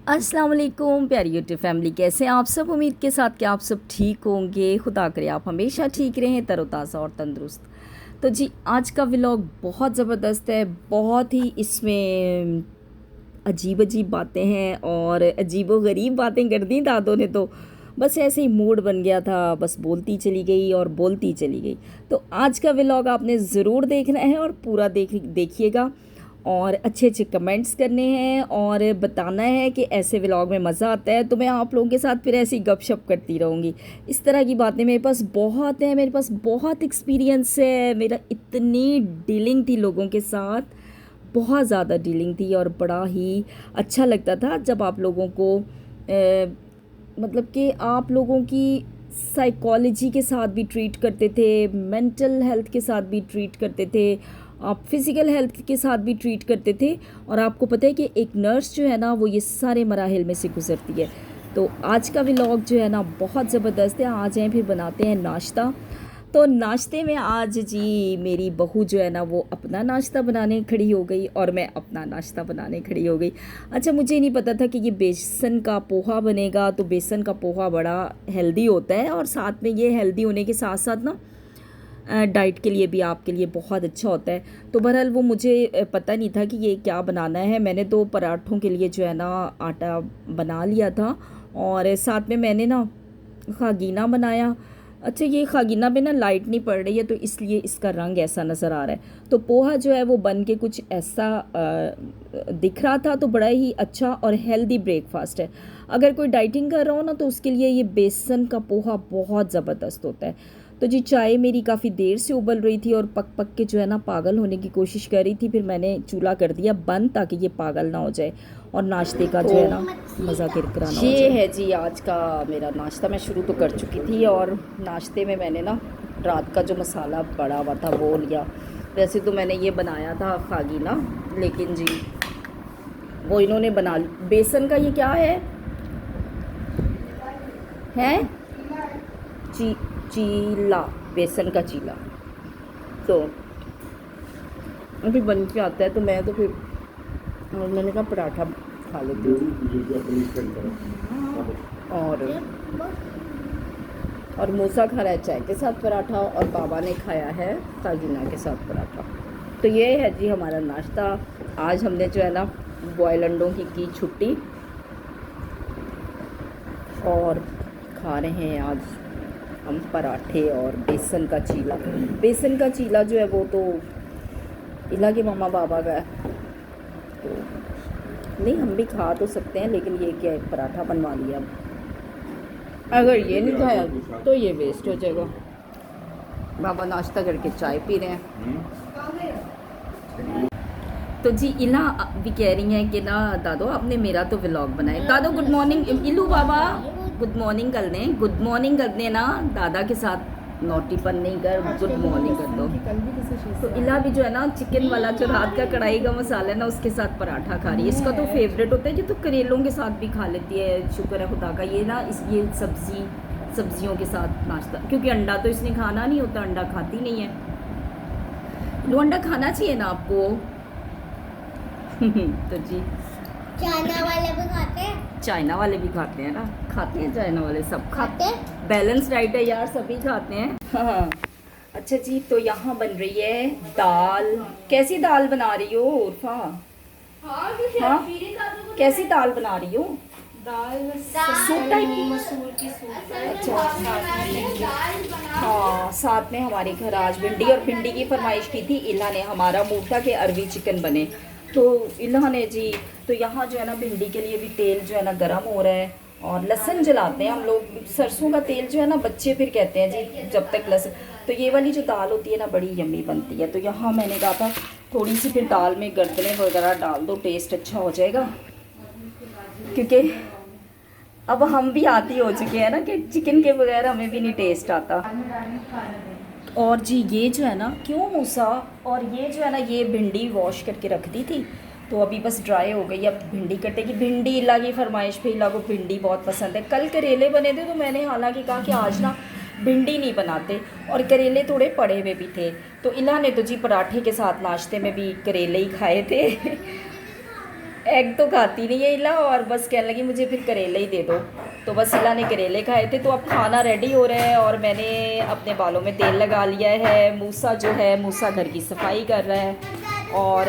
अस्सलाम वालेकुम प्यारी यूट्यूब फैमिली, कैसे हैं आप सब। उम्मीद के साथ कि आप सब ठीक होंगे। खुदा करे आप हमेशा ठीक रहें, तरोताज़ा और तंदुरुस्त। तो जी आज का व्लॉग बहुत ज़बरदस्त है। बहुत ही इसमें अजीब अजीब बातें हैं और अजीबो गरीब बातें कर दी दादों ने। तो बस ऐसे ही मूड बन गया था, बस बोलती चली गई और बोलती चली गई। तो आज का व्लॉग आपने ज़रूर देखना है और पूरा देखिएगा और अच्छे अच्छे कमेंट्स करने हैं और बताना है कि ऐसे व्लॉग में मज़ा आता है। तो मैं आप लोगों के साथ फिर ऐसी गपशप करती रहूँगी। इस तरह की बातें मेरे पास बहुत हैं, मेरे पास बहुत एक्सपीरियंस है। मेरा इतनी डीलिंग थी लोगों के साथ, बहुत ज़्यादा डीलिंग थी और बड़ा ही अच्छा लगता था जब आप लोगों को मतलब कि आप लोगों की साइकोलॉजी के साथ भी ट्रीट करते थे, मेंटल हेल्थ के साथ भी ट्रीट करते थे, आप फिज़िकल हेल्थ के साथ भी ट्रीट करते थे। और आपको पता है कि एक नर्स जो है ना वो ये सारे मराहिल में से गुज़रती है। तो आज का व्लॉग जो है ना बहुत ज़बरदस्त है। आ जाएँ फिर बनाते हैं नाश्ता। तो नाश्ते में आज जी मेरी बहू जो है ना वो अपना नाश्ता बनाने खड़ी हो गई और मैं अपना नाश्ता बनाने खड़ी हो गई। अच्छा, मुझे नहीं पता था कि ये बेसन का पोहा बनेगा। तो बेसन का पोहा बड़ा हेल्दी होता है और साथ में ये हेल्दी होने के साथ साथ ना डाइट के लिए भी आपके लिए बहुत अच्छा होता है। तो बहरहाल वो मुझे पता नहीं था कि ये क्या बनाना है। मैंने तो पराठों के लिए जो है ना आटा बना लिया था और साथ में मैंने ना खागीना बनाया। अच्छा, ये खागीना में ना लाइट नहीं पड़ रही है तो इसलिए इसका रंग ऐसा नज़र आ रहा है। तो पोहा जो है वो बन के कुछ ऐसा दिख रहा था। तो बड़ा ही अच्छा और हेल्दी ब्रेकफास्ट है। अगर कोई डाइटिंग कर रहा हो ना तो उसके लिए ये बेसन का पोहा बहुत ज़बरदस्त होता है। तो जी चाय मेरी काफ़ी देर से उबल रही थी और पक पक के जो है ना पागल होने की कोशिश कर रही थी। फिर मैंने चूल्हा कर दिया बंद ताकि ये पागल ना हो जाए और नाश्ते का जो है ना मज़ा किरकिरा ना हो जाए। ये है जी आज का मेरा नाश्ता। मैं शुरू तो कर चुकी थी और नाश्ते में मैंने ना रात का जो मसाला पड़ा हुआ था वो लिया। वैसे तो मैंने ये बनाया था खागीना, लेकिन जी वो इन्होंने बना बेसन का ये क्या है चीला, बेसन का चीला। तो अभी बन के आता है तो मैं तो फिर और मैंने कहा पराठा खा लेती हूँ। और मूसा खा रहा है चाय के साथ पराठा और बाबा ने खाया है ताजीना के साथ पराठा। तो ये है जी हमारा नाश्ता। आज हमने जो है ना बॉयल अंडों की छुट्टी और खा रहे हैं आज हम पराठे और बेसन का चीला। बेसन का चीला जो है वो तो इला के मामा बाबा का है, तो नहीं हम भी खा तो सकते हैं, लेकिन ये क्या है पराठा बनवा लिया। अगर ये नहीं खाया तो ये वेस्ट हो जाएगा। बाबा नाश्ता करके चाय पी रहे हैं। तो जी इला भी कह रही हैं कि ना दादो आपने मेरा तो व्लॉग बनाए। दादो गुड मॉर्निंग। इलू बाबा गुड मॉर्निंग कर दें, गुड मॉर्निंग कर दें ना दादा के साथ। नोटीपन नहीं कर, गुड मॉर्निंग कर दो। तो इला भी जो है ना चिकन वाला जो रात का कढ़ाई का मसाला है ना उसके साथ पराठा खा रही है। इसका तो फेवरेट होता है। ये तो करेलों के साथ भी खा लेती है, शुक्र है खुदा का। ये ना ये सब्जियों के साथ नाश्ता, क्योंकि अंडा तो इसने खाना नहीं होता, अंडा खाती नहीं है। लो अंडा खाना चाहिए ना आपको। तो जी चाइना वाले भी खाते हैं, चाइना वाले भी खाते हैं ना, खाते हैं चाइना वाले, सब खाते हैं। बैलेंस डाइट है यार, सभी खाते हैं। हाँ अच्छा जी, तो यहाँ बन रही है दाल। कैसी दाल बना रही हो उर्फा? हाँ कैसी दाल बना रही हो? सूप टाइप की, मसूर की सूप। अच्छा हाँ। साथ में हमारे घर आज भिंडी और भिंडी की फरमाइश की थी इला ने। हमारा मूड था कि अरबी चिकन बने, तो इला ने जी। तो यहाँ जो है ना भिंडी के लिए भी तेल जो है ना गर्म हो रहा है और लहसुन जलाते हैं हम लोग। सरसों का तेल जो है ना बच्चे फिर कहते हैं जी जब तक लहसुन। तो ये वाली जो दाल होती है ना बड़ी यम्मी बनती है। तो यहाँ मैंने कहा था थोड़ी सी फिर दाल में गर्दने वगैरह डाल दो, टेस्ट अच्छा हो जाएगा। क्योंकि अब हम भी आती हो चुके हैं ना कि चिकन के बगैर हमें भी नहीं टेस्ट आता। और जी ये जो है ना क्यों मूसा, और ये जो है ना ये भिंडी वॉश करके रख दी थी तो अभी बस ड्राई हो गई। अब भिंडी कटेगी। भिंडी इला की फरमाइश पे, इला को भिंडी बहुत पसंद है। कल करेले बने थे तो मैंने हालांकि कहा कि आज ना भिंडी नहीं बनाते, और करेले थोड़े पड़े हुए भी थे। तो इला ने तो जी पराठे के साथ नाश्ते में भी करेले ही खाए थे। एग तो खाती नहीं है इला, और बस कहने लगी मुझे फिर करेले ही दे दो। तो बस इला ने करेले खाए थे। तो अब खाना रेडी हो रहा है और मैंने अपने बालों में तेल लगा लिया है। मूसा जो है, मूसा घर की सफाई कर रहा है और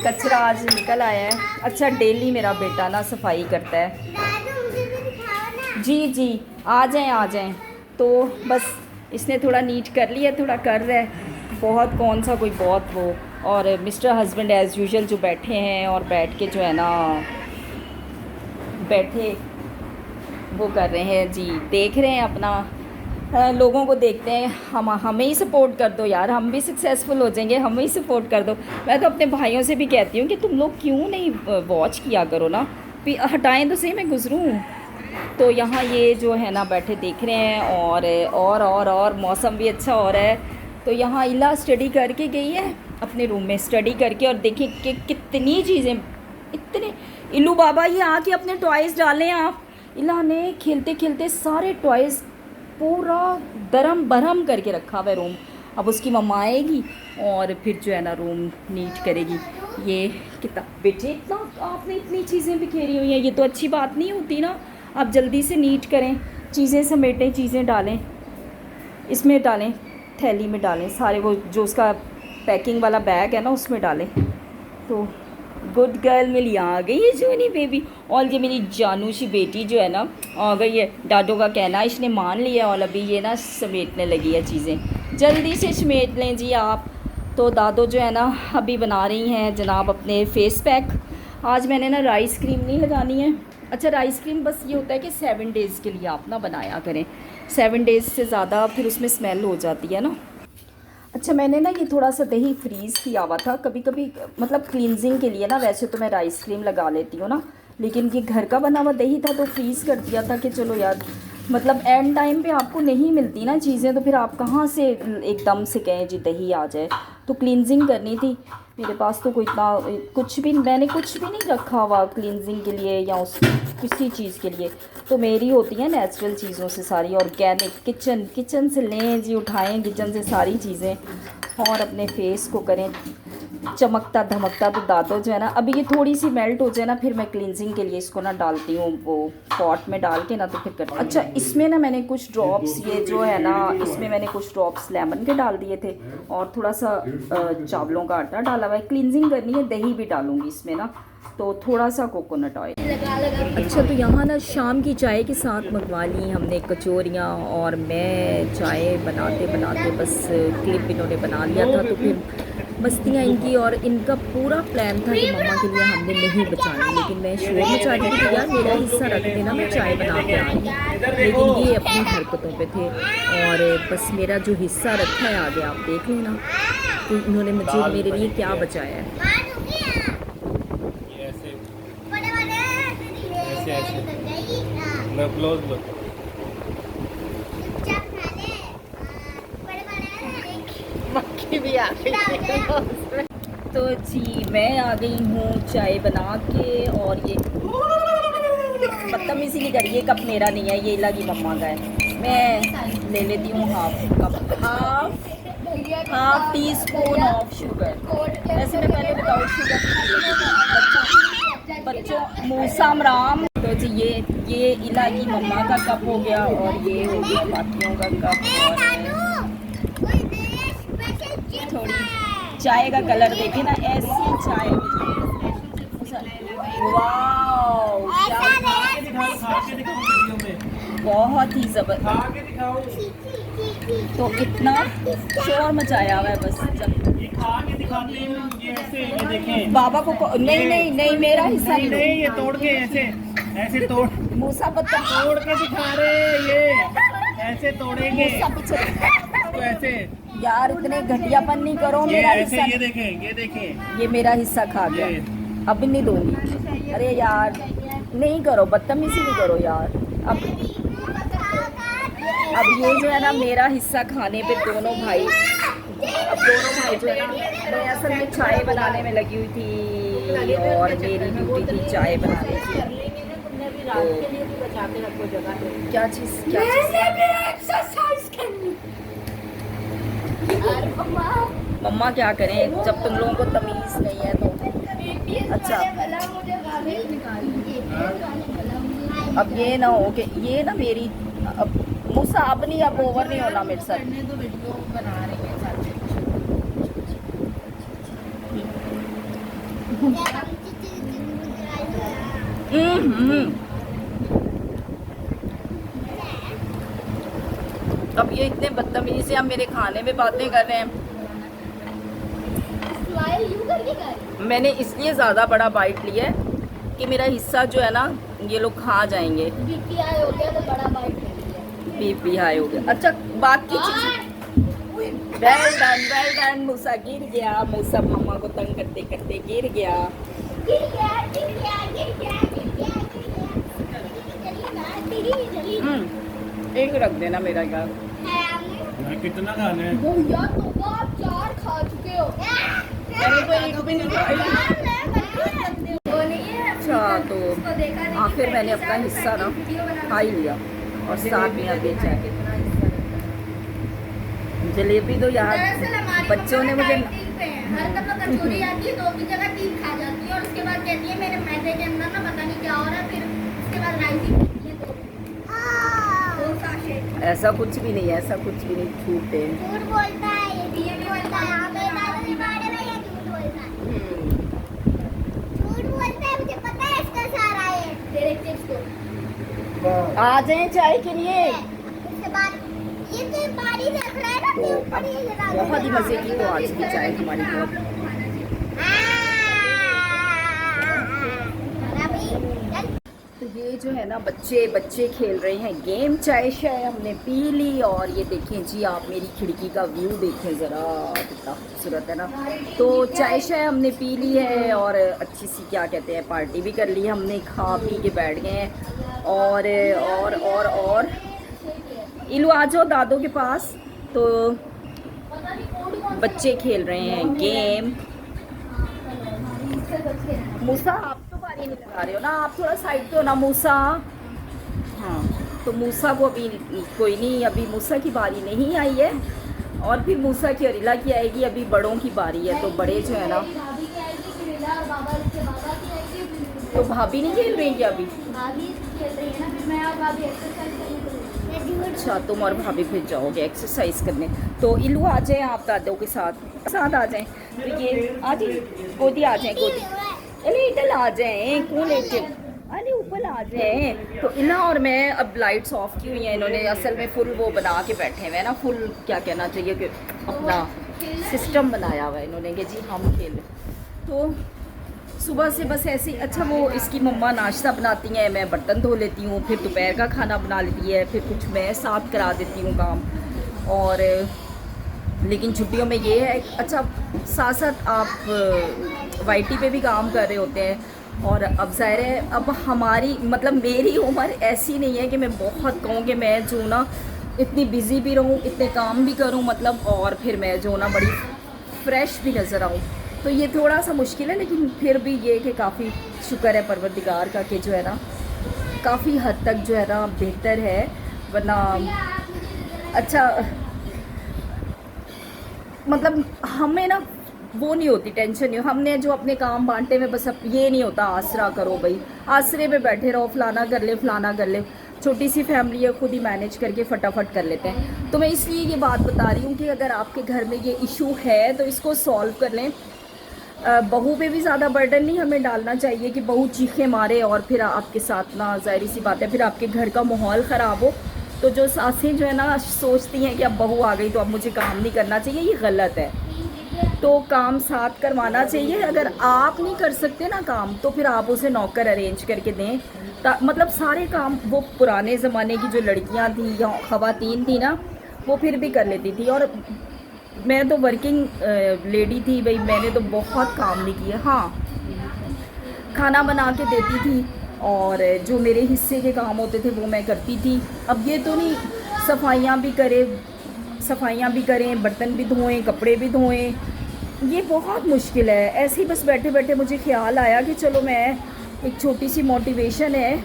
कचरा आज निकल आया है। अच्छा, डेली मेरा बेटा ना सफाई करता है। दादू मुझे भी दिखाओ ना। जी जी, आ जाएं आ जाएं। तो बस इसने थोड़ा नीट कर लिया, थोड़ा कर रहा है, बहुत कौन सा कोई बहुत वो। और मिस्टर हस्बैंड एज़ यूजुअल जो बैठे हैं और बैठ के जो है ना बैठे वो कर रहे हैं जी, देख रहे हैं अपना लोगों को देखते हैं। हमें ही सपोर्ट कर दो यार, हम भी सक्सेसफुल हो जाएंगे, हमें ही सपोर्ट कर दो। मैं तो अपने भाइयों से भी कहती हूँ कि तुम लोग क्यों नहीं वॉच किया करो ना, हटाएं तो सही, मैं गुजरूँ। तो यहाँ ये जो है ना बैठे देख रहे हैं और मौसम भी अच्छा हो रहा है। तो यहाँ इला स्टडी करके गई है अपने रूम में, स्टडी करके, और देखिए कि कितनी चीज़ें, इतने। इल्लू बाबा ये आके अपने टॉयज़ डालें आप। इला ने खेलते खेलते सारे टॉयज़ पूरा दरम बरहम करके रखा हुआ है रूम। अब उसकी मम्मा आएगी और फिर जो है ना रूम नीट करेगी। ये कितना बेटे, इतना आपने इतनी चीज़ें बिखेरी हुई हैं, ये तो अच्छी बात नहीं होती ना। आप जल्दी से नीट करें, चीज़ें समेटें, चीज़ें डालें, इसमें डालें, थैली में डालें, सारे वो जो उसका पैकिंग वाला बैग है ना उसमें डालें। तो गुड गर्ल मिली, आ गई है जूनी बेबी। और ये मेरी जानूशी बेटी जो है ना आ गई है। डाडो का कहना इसने मान लिया और अभी ये ना समेटने लगी है चीज़ें। जल्दी से समेट लें जी आप। तो दादो जो है ना अभी बना रही हैं जनाब अपने फेस पैक। आज मैंने ना राइस क्रीम नहीं लगानी है। अच्छा, राइस क्रीम बस ये होता है कि 7 डेज़ के लिए आप ना बनाया करें, 7 डेज़ से ज़्यादा फिर उसमें स्मेल हो जाती है ना। अच्छा, मैंने ना ये थोड़ा सा दही फ्रीज़ किया हुआ था। कभी कभी मतलब क्लींजिंग के लिए ना, वैसे तो मैं राइस क्रीम लगा लेती हूँ ना, लेकिन ये घर का बना हुआ दही था तो फ्रीज़ कर दिया था कि चलो यार, मतलब एंड टाइम पे आपको नहीं मिलती ना चीज़ें, तो फिर आप कहाँ से एकदम से कहें जी दही आ जाए। तो क्लींजिंग करनी थी, मेरे पास तो कोई इतना कुछ भी, मैंने कुछ भी नहीं रखा हुआ क्लींजिंग के लिए या उस किसी चीज़ के लिए। तो मेरी होती है नेचुरल चीज़ों से सारी, ऑर्गेनिक। किचन से लें जी, उठाएं किचन से सारी चीज़ें और अपने फेस को करें चमकता धमकता। तो दादो जो है ना अभी ये थोड़ी सी मेल्ट हो जाए ना, फिर मैं क्लींजिंग के लिए इसको ना डालती हूँ वो पॉट में डाल के ना, तो फिर करती। अच्छा, इसमें ना मैंने कुछ ड्रॉप्स, ये जो है ना इसमें मैंने कुछ ड्रॉप्स लेमन के डाल दिए थे और थोड़ा सा चावलों का आटा डाला हुआ है। क्लींजिंग करनी है, दही भी डालूंगी इसमें ना, तो थोड़ा सा कोकोनट ऑयल। अच्छा, तो यहाँ ना शाम की चाय के साथ मंगवा ली हमने कचौरियाँ, और मैं चाय बनाते बनाते बस क्लिप इन्होंने बना लिया था। तो फिर मस्तियाँ इनकी, और इनका पूरा प्लान था कि मम्मा के लिए हमने नहीं बचानी, लेकिन मैं शोर मचा रही थी यार मेरा हिस्सा रख देना, मैं चाय बना के आ रही। लेकिन ये अपनी हरकतों पे थे और बस मेरा जो हिस्सा रखा है आगे आप देख लेना कि इन्होंने मुझे मेरे लिए क्या बचाया है। मक्खी भी आ गई। तो जी मैं आ गई हूँ चाय बना के, और ये बदतमीजी नहीं करिए, ये कप मेरा नहीं है, ये इला की मम्मा का है। मैं ले लेती हूँ half cup, half tea spoon of sugar. वैसे मैं पहले विदाउट शुगर बच्चों मूसाम राम। तो जी ये इला की मम्मा का कप हो गया, और ये हो गया बाकियों का कप। और थोड़ी चाय का कलर देखे ना, ऐसी चाय। वाव, बहुत ही जबरदस्त। तो कितना शोर मचाया हुआ है बस। जब बाबा को नहीं मेरा हिस्सा नहीं, ये तोड़ के ऐसे तोड़, मूसा पत्ता तोड़ के दिखा रहे ये, ऐसे तोड़ेंगे मूसा पीछे। तो ऐसे यार इतने घटियापन नहीं करो, ये मेरा ऐसे, हिस्सा। ये देखें ये मेरा हिस्सा खा गया, अब नहीं दूंगी। अरे यार नहीं करो, बदतमीजी नहीं करो यार। अब ये जो है ना मेरा हिस्सा खाने पे दोनों भाई जो है ना, मैं असल में चाय बनाने में लगी हुई थी और मेरी ड्यूटी थी चाय बनाने की। तो क्या चीज़ मम्मा क्या करें, जब तुम लोगों को तमीज़ नहीं है तो अच्छा अब ये ना हो कि ये ना मेरी अब मूसा अब नहीं, अब ओवर नहीं होना मेरे साथ। करने तो वीडियो बना रही है साथ अब ये इतने बदतमीजी से हम मेरे खाने में बातें कर रहे हैं। मैंने इसलिए ज़्यादा बड़ा बाइट लिया है कि मेरा हिस्सा जो है ना ये लोग खा जाएंगे। बीपी हाई हो गया तो बड़ा बाइट ले लिया। बीपी हाई हो गया। अच्छा बाकी चीज़ वेल डन मूसा गिर गया। मूसा मामा को तंग करते करते गिर गया। गिर गया, गिर गया, गिर गया, गिर गया, गिर गया। चली ना, तेरी चली। एक रख देना मेरा यार। है आपने? मैं कितना खाना है? वो यार तो आप 4 खा चुके हो। मैंने तो एक भी नहीं खाई। वो नहीं है। अच्छा तो आखिर मैंने अपना हिस्सा ना खा ही लिया और साथ में अब ये चाय जलेबी तो यार दरअसल हमारी बच्चों ने मुझे डाइटिंग पे है। हर दफा कचौरी आती है 2 की जगह 3 खा जाती है और उसके बाद कहती है मेरे मैदे के अंदर ना पता नहीं क्या हो रहा है। फिर उसके बाद राइस ही खाती है 2 साशे। ऐसा कुछ भी नहीं है, ऐसा कुछ भी नहीं, झूठ है। झूठ बोलता है ये बोलता है हमें दादा के बारे में ये झूठ बोलता है। झूठ बोलता है मुझे पता है इसका सारा ये तेरे चिप्स को आ जाए चाय के लिए। उसके बाद ये तो बारी रख रहा है ना अपने ऊपर ये लगा बहुत ही मजे की तो आज की चाय हमारी बहुत। तो ये जो है ना बच्चे खेल रहे हैं गेम। चाय शाय हमने पी ली और ये देखें जी आप मेरी खिड़की का व्यू देखें ज़रा कितना खूबसूरत है ना। तो चाय शाय हमने पी ली है और अच्छी सी क्या कहते हैं पार्टी भी कर ली है हमने। खा पी के बैठ गए हैं और इलू आ जाओ दादो के पास। तो बच्चे खेल रहे हैं गेम। मूसा आप तो बारी नहीं लगा रहे हो ना, आप थोड़ा साइड पे हो ना मूसा। हाँ तो मूसा को अभी कोई नहीं, अभी मूसा की बारी नहीं आई है और फिर मूसा की अरिला की आएगी। अभी बड़ों की बारी है तो बड़े जो है ना। तो भाभी नहीं खेल रही क्या अभी? अच्छा तुम और भाभी फिर जाओगे एक्सरसाइज करने। तो इल्लू आ जाए आप दादों के साथ आ जाएं। तो ये आ जाए गोदी, आ जाए गोदी। अरे इधर आ जाए कौन लेके, अरे ऊपर आ जाए। तो इला और मैं अब लाइट्स ऑफ की हुई हैं इन्होंने। असल में फुल वो बना के बैठे हुए हैं ना, फुल क्या कहना चाहिए कि अपना सिस्टम बनाया हुआ है इन्होंने कि जी हम खेलें। तो सुबह से बस ऐसे ही। अच्छा वो इसकी मम्मा नाश्ता बनाती हैं, मैं बर्तन धो लेती हूँ, फिर दोपहर का खाना बना लेती है, फिर कुछ मैं साथ करा देती हूँ काम। और लेकिन छुट्टियों में ये है अच्छा साथ साथ आप वाईटी पे भी काम कर रहे होते हैं। और अब ज़ाहिर है अब हमारी मतलब मेरी उम्र ऐसी नहीं है कि मैं बहुत कहूँ कि मैं जो ना इतनी बिज़ी भी रहूँ, इतने काम भी करूँ मतलब, और फिर मैं जो ना बड़ी फ्रेश भी नज़र आऊँ। तो ये थोड़ा सा मुश्किल है लेकिन फिर भी ये कि काफ़ी शुक्र है परवरदिगार का कि जो है ना काफ़ी हद तक जो है ना बेहतर है। वरना अच्छा मतलब हमें ना वो नहीं होती, टेंशन नहीं हो। हमने जो अपने काम बांटे में बस अब ये नहीं होता आसरा करो भाई, आसरे में बैठे रहो, फलाना कर ले फलाना कर ले। छोटी सी फैमिली है, खुद ही मैनेज करके फटाफट कर लेते हैं। तो मैं इसलिए ये बात बता रही हूँ कि अगर आपके घर में ये इशू है तो इसको सॉल्व कर लें। बहू पे भी ज़्यादा बर्डन नहीं हमें डालना चाहिए कि बहू चीखे मारे और फिर आपके साथ ना, ज़ाहिर सी बात है फिर आपके घर का माहौल ख़राब हो। तो जो सासें जो है ना सोचती हैं कि अब बहू आ गई तो अब मुझे काम नहीं करना चाहिए, ये गलत है। तो काम साथ करवाना चाहिए। अगर आप नहीं कर सकते ना काम तो फिर आप उसे नौकर अरेंज करके दें। मतलब सारे काम वो पुराने ज़माने की जो लड़कियां थी या ख़वातीन थी ना वो फिर भी कर लेती थी। और मैं तो वर्किंग लेडी थी भाई, मैंने तो बहुत काम नहीं किया। हाँ खाना बना के देती थी और जो मेरे हिस्से के काम होते थे वो मैं करती थी। अब ये तो नहीं सफाइयाँ भी करें, बर्तन भी धोएं, कपड़े भी धोएं, ये बहुत मुश्किल है। ऐसे ही बस बैठे बैठे मुझे ख्याल आया कि चलो मैं एक छोटी सी मोटिवेशन है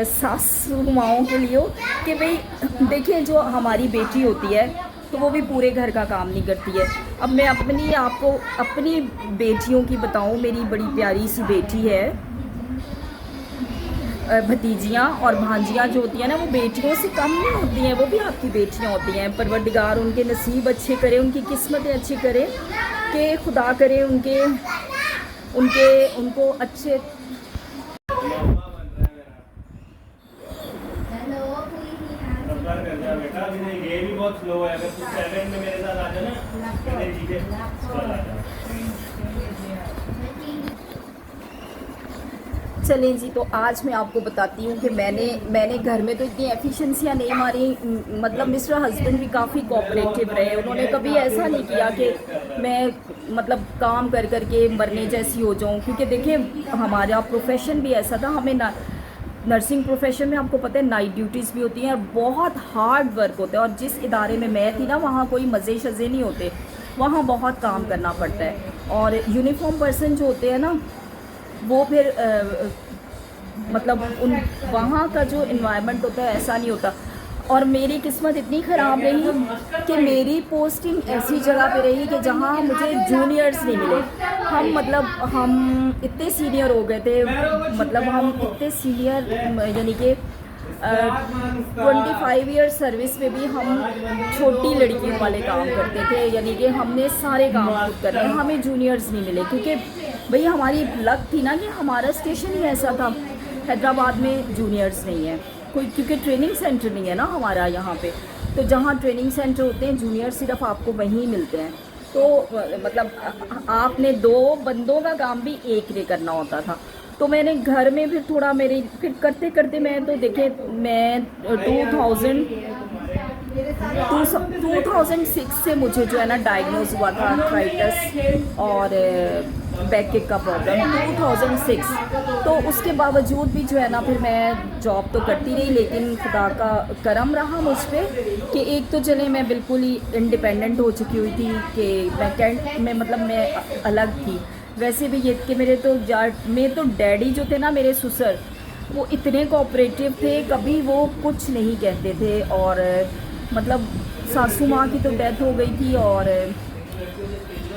सासू माओं के लिए कि भाई देखिए जो हमारी बेटी होती है तो वो भी पूरे घर का काम नहीं करती है। अब मैं आपको अपनी बेटियों की बताऊं, मेरी बड़ी प्यारी सी बेटी है, भतीजियाँ और भांजियाँ जो होती हैं ना, वो बेटियों से कम नहीं होती हैं, वो भी आपकी बेटियाँ होती हैं। परवरदिगार उनके नसीब अच्छे करे, उनकी किस्मतें अच्छी करे, कि खुदा करे उनको अच्छे। बेटा अभी नहीं, ये भी बहुत स्लो है। अगर तू 7 में मेरे साथ आ जाए ना, पहले चीजें चल आ जा। चलें जी, तो आज मैं आपको बताती हूँ कि मैंने घर में तो इतनी एफिशिएंसियाँ नहीं मारी। मतलब मिस्टर हस्बैंड भी काफ़ी कोऑपरेटिव रहे, उन्होंने कभी ऐसा नहीं किया कि मैं मतलब काम कर के मरने जैसी हो जाऊँ। क्योंकि देखिए हमारा प्रोफेशन भी ऐसा था, हमें नर्सिंग प्रोफेशन में आपको पता है नाइट ड्यूटीज़ भी होती हैं और बहुत हार्ड वर्क होता है। और जिस इदारे में मैं थी ना, वहाँ कोई मज़े शज़े नहीं होते, वहाँ बहुत काम करना पड़ता है। और यूनिफॉर्म पर्सन जो होते हैं ना, वो फिर मतलब वहाँ का जो इन्वायरमेंट होता है ऐसा नहीं होता। और मेरी किस्मत इतनी ख़राब रही कि मेरी पोस्टिंग ऐसी जगह पे रही कि जहाँ मुझे जूनियर्स नहीं मिले। हम इतने सीनियर हो गए थे, मतलब हम इतने सीनियर, यानी कि 25 ईयर सर्विस में भी हम छोटी लड़कियों वाले काम करते थे, यानी कि हमने सारे काम खुद करने, हमें जूनियर्स नहीं मिले। क्योंकि भई हमारी लक थी ना कि हमारा स्टेशन ही ऐसा था, हैदराबाद में जूनियर्स नहीं है कोई, क्योंकि ट्रेनिंग सेंटर नहीं है ना हमारा यहाँ पे। तो जहाँ ट्रेनिंग सेंटर होते हैं, जूनियर सिर्फ आपको वहीं मिलते हैं। तो मतलब आपने 2 बंदों का काम भी एक ने करना होता था। तो मैंने घर में फिर थोड़ा फिर करते करते मैं तो देखे, मैं 2006 से मुझे जो है ना डायग्नोज हुआ था आर्थराइटिस और बैक किक का प्रॉब्लम, 2006। तो उसके बावजूद भी जो है ना फिर मैं जॉब तो करती रही, लेकिन खुदा का करम रहा मुझ पर कि एक तो चले मैं बिल्कुल ही इंडिपेंडेंट हो चुकी हुई थी कि मैं कैंट में, मतलब मैं अलग थी। वैसे भी ये कि मेरे तो डैडी जो थे ना, मेरे ससुर, वो इतने कोऑपरेटिव थे, कभी वो कुछ नहीं कहते थे। और मतलब सासू माँ की तो डेथ हो गई थी और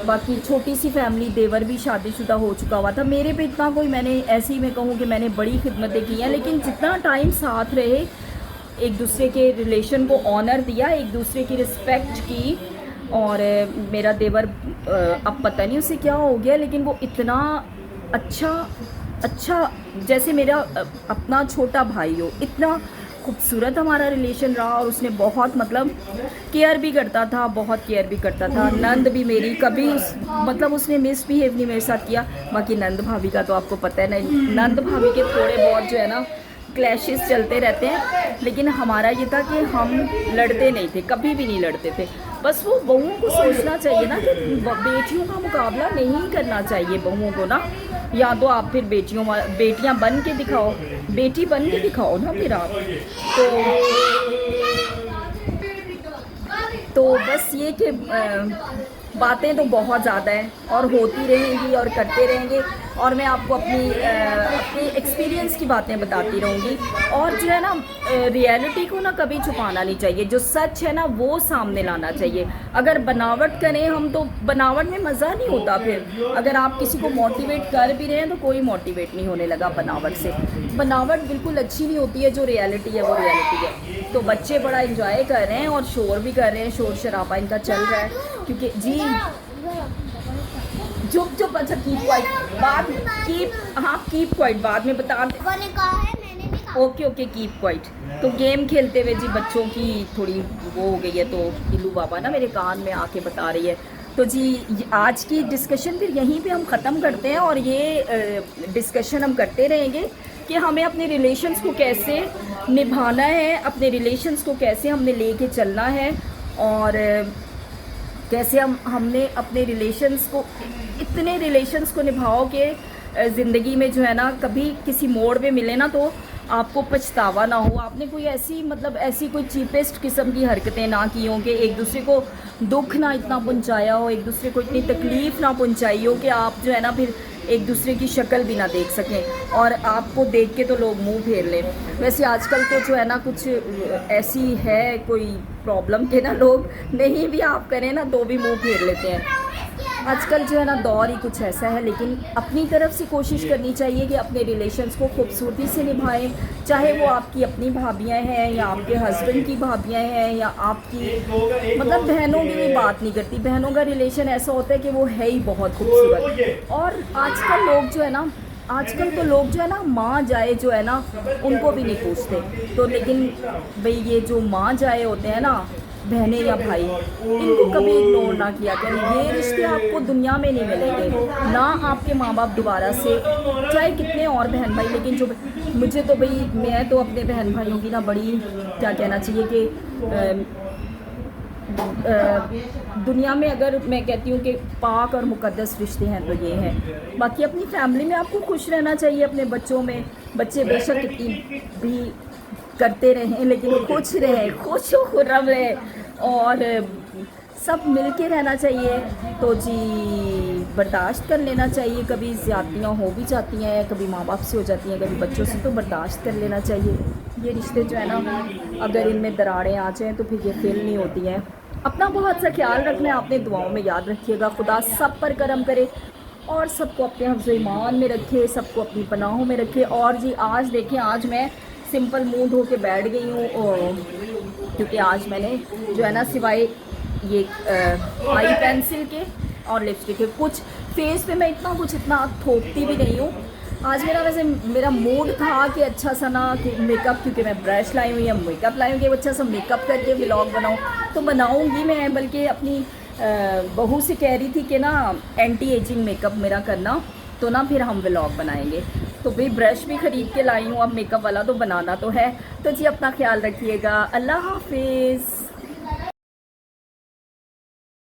बाकी छोटी सी फैमिली, देवर भी शादीशुदा हो चुका हुआ था। मेरे पे इतना कोई, मैंने ऐसे ही मैं कहूँ कि मैंने बड़ी खिदमतें की हैं, लेकिन जितना टाइम साथ रहे, एक दूसरे के रिलेशन को ऑनर दिया, एक दूसरे की रिस्पेक्ट की। और मेरा देवर अब पता नहीं उसे क्या हो गया, लेकिन वो इतना अच्छा जैसे मेरा अपना छोटा भाई हो, इतना खूबसूरत हमारा रिलेशन रहा। और उसने बहुत मतलब केयर भी करता था, बहुत केयर भी करता था। नंद भी मेरी कभी मतलब उसने मिसबिहेव नहीं मेरे साथ किया। बाकी नंद भाभी का तो आपको पता है ना, नंद भाभी के थोड़े बहुत जो है ना क्लैशेस चलते रहते हैं, लेकिन हमारा ये था कि हम लड़ते नहीं थे, कभी भी नहीं लड़ते थे। बस वो बहुओं को सोचना चाहिए ना कि बेटियों का मुकाबला नहीं करना चाहिए बहुओं को ना, या तो आप फिर बेटियां बन के दिखाओ, बेटी बन के दिखाओ ना फिर आप। तो बस ये कि बातें तो बहुत ज़्यादा हैं और होती रहेंगी और करते रहेंगे, और मैं आपको अपनी एक्सपीरियंस की बातें बताती रहूँगी। और जो है ना रियलिटी को ना कभी छुपाना नहीं चाहिए, जो सच है ना वो सामने लाना चाहिए। अगर बनावट करें हम, तो बनावट में मज़ा नहीं होता। फिर अगर आप किसी को मोटिवेट कर भी रहे हैं तो कोई मोटिवेट नहीं होने लगा बनावट से। बनावट बिल्कुल अच्छी नहीं होती है, जो रियलिटी है वो रियलिटी है। तो बच्चे बड़ा इंजॉय कर रहे हैं और शोर भी कर रहे हैं, शोर शराबा इनका चल रहा है, क्योंकि जी चुप अच्छा कीप क्वाइट, कीप क्वाइट, बाद में बता दे। मैंने कहा है, मैंने नहीं कहा। Okay keep quiet. तो गेम खेलते हुए जी बच्चों की थोड़ी वो हो गई है, तो इल्लू बाबा ना मेरे कान में आके बता रही है। तो जी आज की डिस्कशन फिर यहीं पे हम ख़त्म करते हैं, और ये डिस्कशन हम करते रहेंगे कि हमें अपने रिलेशंस को कैसे निभाना है, अपने रिलेशंस को कैसे हमने लेके चलना है, और कैसे हमने अपने रिलेशंस को, इतने रिलेशंस को निभाओ कि ज़िंदगी में जो है ना कभी किसी मोड़ पे मिले ना तो आपको पछतावा ना हो, आपने कोई ऐसी मतलब ऐसी कोई चीपेस्ट किस्म की हरकतें ना की हों कि एक दूसरे को दुख ना इतना पहुंचाया हो, एक दूसरे को इतनी तकलीफ़ ना पहुंचाई हो कि आप जो है ना फिर एक दूसरे की शक्ल भी ना देख सकें और आपको देख के तो लोग मुंह फेर लें। वैसे आजकल तो जो है ना कुछ ऐसी है कोई प्रॉब्लम के ना लोग नहीं भी आप करें ना तो भी मुंह फेर लेते हैं। आजकल जो है ना दौर ही कुछ ऐसा है, लेकिन अपनी तरफ से कोशिश करनी चाहिए कि अपने रिलेशंस को खूबसूरती से निभाएं, चाहे वो आपकी अपनी भाभियां हैं या आपके हस्बैंड की भाभियां हैं या आपकी मतलब बहनों की भी बात नहीं करती। बहनों का रिलेशन ऐसा होता है कि वो है ही बहुत खूबसूरत। और आजकल लोग जो है ना आजकल तो लोग जो है ना माँ जाए जो है ना उनको भी नहीं पूछते, तो लेकिन भाई ये जो माँ जाए होते हैं ना बहनें या भाई, इनको कभी इग्नोर ना किया करें। ये रिश्ते आपको दुनिया में नहीं मिलेंगे, ना आपके माँ बाप दोबारा से चाहे कितने और बहन भाई। लेकिन जो मुझे तो भाई मैं तो अपने बहन भाइयों की ना बड़ी क्या कहना चाहिए कि दुनिया में अगर मैं कहती हूँ कि पाक और मुकद्दस रिश्ते हैं तो ये हैं। बाकी अपनी फैमिली में आपको खुश रहना चाहिए, अपने बच्चों में बच्चे बेशक कितनी भी करते रहें लेकिन खुश रहें, खुश खुर्रम रहें और सब मिल के रहना चाहिए। तो जी बर्दाश्त कर लेना चाहिए, कभी ज़्यादतियाँ हो भी जाती हैं, कभी माँ बाप से हो जाती हैं, कभी बच्चों से, तो बर्दाश्त कर लेना चाहिए। ये रिश्ते जो है ना अगर इनमें दरारें आ जाएँ तो फिर ये फेल नहीं होती हैं। अपना बहुत सा ख्याल रखना है, आपने दुआओं में याद रखिएगा। खुदा सब पर करम करे और सबको अपने हिफ्ज़ ईमान में रखे, सबको अपनी पनाहों में रखे। और जी आज देखें, आज मैं सिंपल मुंह धो के बैठ गई हूँ क्योंकि आज मैंने जो है ना सिवाय ये आई पेंसिल के और लिपस्टिक के कुछ फेस पे मैं इतना थोपती भी नहीं हूँ। आज वैसे मेरा मूड था कि अच्छा सा ना कि मेकअप, क्योंकि मैं ब्रश लाई हुई या मेकअप लाई हूँ कि अच्छा सा मेकअप करके व्लॉग बनाऊँ, तो बनाऊँगी मैं। बल्कि अपनी बहू से कह रही थी कि ना एंटी एजिंग मेकअप मेरा करना, तो ना फिर हम व्लॉग बनाएंगे। तो भाई ब्रश भी ख़रीद के लाई हूँ, अब मेकअप वाला तो बनाना तो है। तो जी अपना ख्याल रखिएगा, अल्लाह हाफिज़।